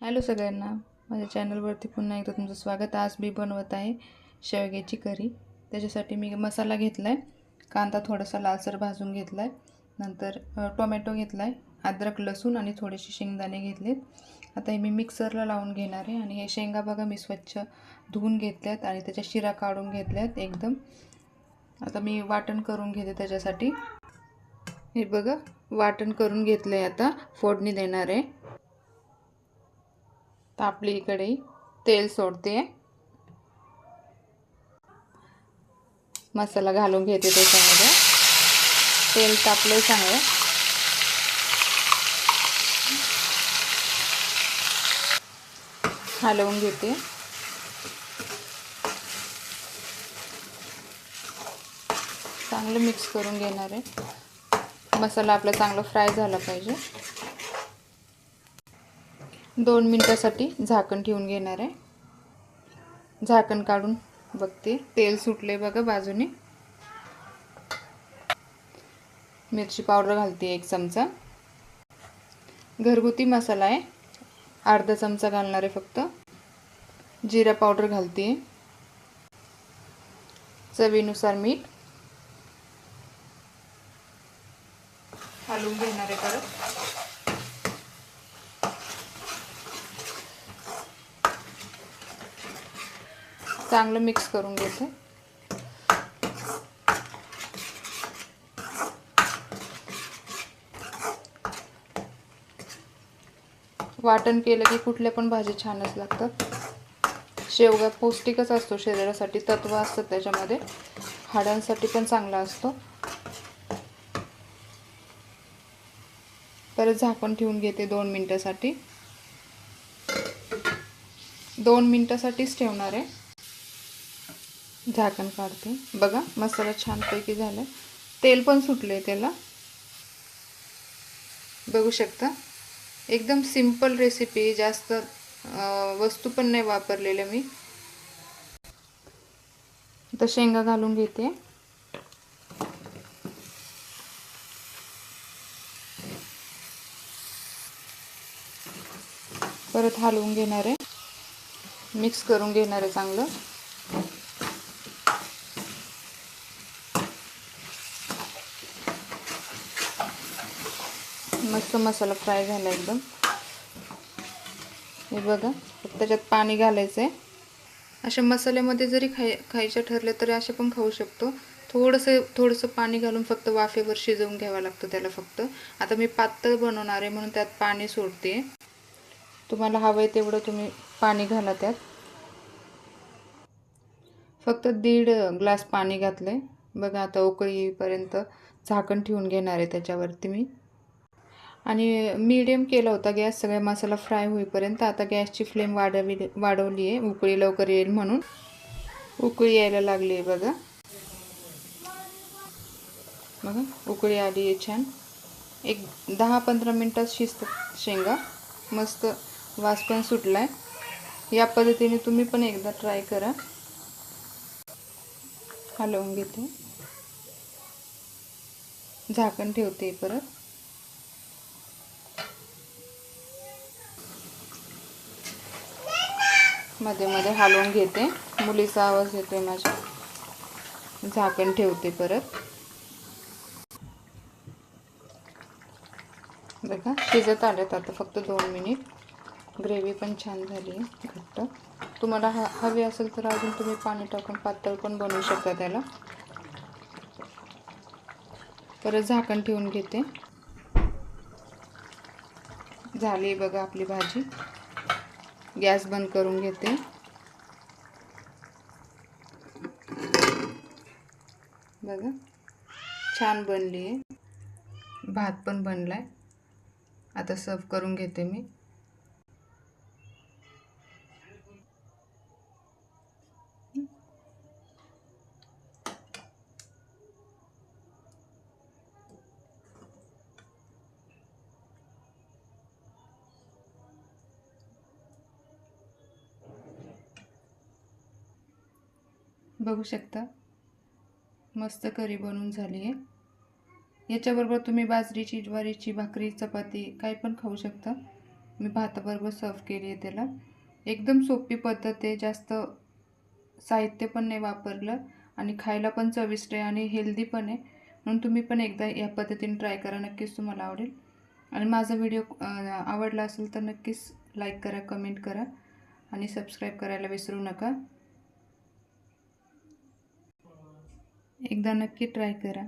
Hello सगळ्यांना, माझ्या चॅनलवरती पुन्हा एकदा तुमचं स्वागत. आज मी बनवत आहे शेवग्याची करी. त्याच्यासाठी मी मसाला घेतला आहे, कांदा थोडासा लालसर भाजून घेतला आहे, नंतर टोमॅटो घेतला आहे, अद्रक लसूण आणि थोडेसे शेंगदाणे घेतलेत. आता हे मी मिक्सरला लावून घेणार आहे. आणि हे शेंगा बघा मी स्वच्छ धुवून घेतल्यात आणि त्याच्या शिरा काढून घेतल्यात एकदम. आता मी वाटण करून घेते त्याच्यासाठी. हे बघा वाटण करून घेतलं आहे. आता फोडणी देणार आहे. तापली कढई, तेल सोडते, मसाला घालून घेते त्याच्यामध्ये. तेल तापले चांगलं, हलवून घेते. चांगलं मिक्स करून घेणार आहे. मसाला आपला चांगला फ्राय झाला पाहिजे. 2 मिनिटासाठी झाकण ठेवून घेणार आहे. झाकण काढून बघते, तेल सुटले बघा बाजूने. मिरची पावडर घालते 1 चमचा. घरगुती मसाला आहे, अर्धा चमचा घालणार आहे फक्त. जिरा पावडर घालते, चवीनुसार मीठ. हलवून घेणार आहे परत. चांगलं मिक्स करून घेते. वाटण केलं की कुठल्या पण भाजी छानच लागतात. शेवगा पौष्टिकच असतो, शरीरासाठी तत्व असतात त्याच्यामध्ये, हाडांसाठी पण चांगला असतो. परत झाकण ठेवून घेते 2 मिनिटासाठी. 2 मिनिटासाठीच ठेवणार आहे. झाकण काढते. बघा मसाला छानपैकी झाला, तेल पण सुटले त्याला, बघू शकता. एकदम सिंपल रेसिपी, जास्त वस्तू पण नाही वापरलेल्या मी. आता शेंगा घालून घेते. परत हलवून घेणार आहे, मिक्स करून घेणार आहे चांगलं. मस्त मसाला फ्राय झाला एकदम. हे बघा, त्याच्यात पाणी घालायचं आहे. अशा मसाल्यामध्ये जरी खायचं ठरलं तरी असे पण खाऊ शकतो. थोडंसं पाणी घालून फक्त वाफेवर शिजवून घ्यावं लागतं त्याला फक्त. आता मी पातळ बनवणार आहे म्हणून त्यात पाणी सोडते. तुम्हाला हवं आहे तेवढं तुम्ही पाणी घाला त्यात. फक्त 1.5 ग्लास पाणी घातलं आहे. बघा आता उकळी येईपर्यंत झाकण ठेवून घेणार आहे त्याच्यावरती मी. आणि मीडियम केला होता गॅस सगळा मसाला फ्राय होईपर्यंत. आता गॅसची फ्लेम वाढवली आहे, उकळी लवकर येईल म्हणून. उकळी यायला लागली आहे बघा. बघा उकळी आली आहे छान. एक 10-15 मिनटात शिजतात शेंगा. मस्त वास पण सुटला आहे. या पद्धतीने तुम्ही पण एकदा ट्राय करा. हलवून घेते, झाकण ठेवते परत. मध्ये मध्ये हलवून घेते. मुलीचा आवाज येतोय माझ्या. झाकण ठेवते परत. बघा शिजत आलेत आता फक्त 2 मिनिट. ग्रेव्ही पण छान झाली आहे घट्ट. तुम्हाला हवी असेल तर अजून तुम्ही पाणी टाकून पातळ पण बनवू शकता त्याला. परत झाकण ठेवून घेते. झाली बघा आपली भाजी. गॅस बंद करून घेते. बघा छान बनली आहे. भात पण बनलाय. आता सर्व करून घेते मी. बघू शकता मस्त करी बनवून झाली आहे. याच्याबरोबर तुम्ही बाजरीची, ज्वारीची भाकरी, चपाती काही पण खाऊ शकता. मी भाताबरोबर सर्व केली आहे त्याला. एकदम सोपी पद्धत आहे, जास्त साहित्य पण नाही वापरलं आणि खायला पण चविष्ट आहे आणि हेल्दी पण आहे. म्हणून तुम्ही पण एकदा या पद्धतीने ट्राय करा, नक्कीच तुम्हाला आवडेल. आणि माझा व्हिडिओ आवडला असेल तर नक्कीच लाईक करा, कमेंट करा आणि सबस्क्राईब करायला विसरू नका. एकदा नक्की ट्राय करा.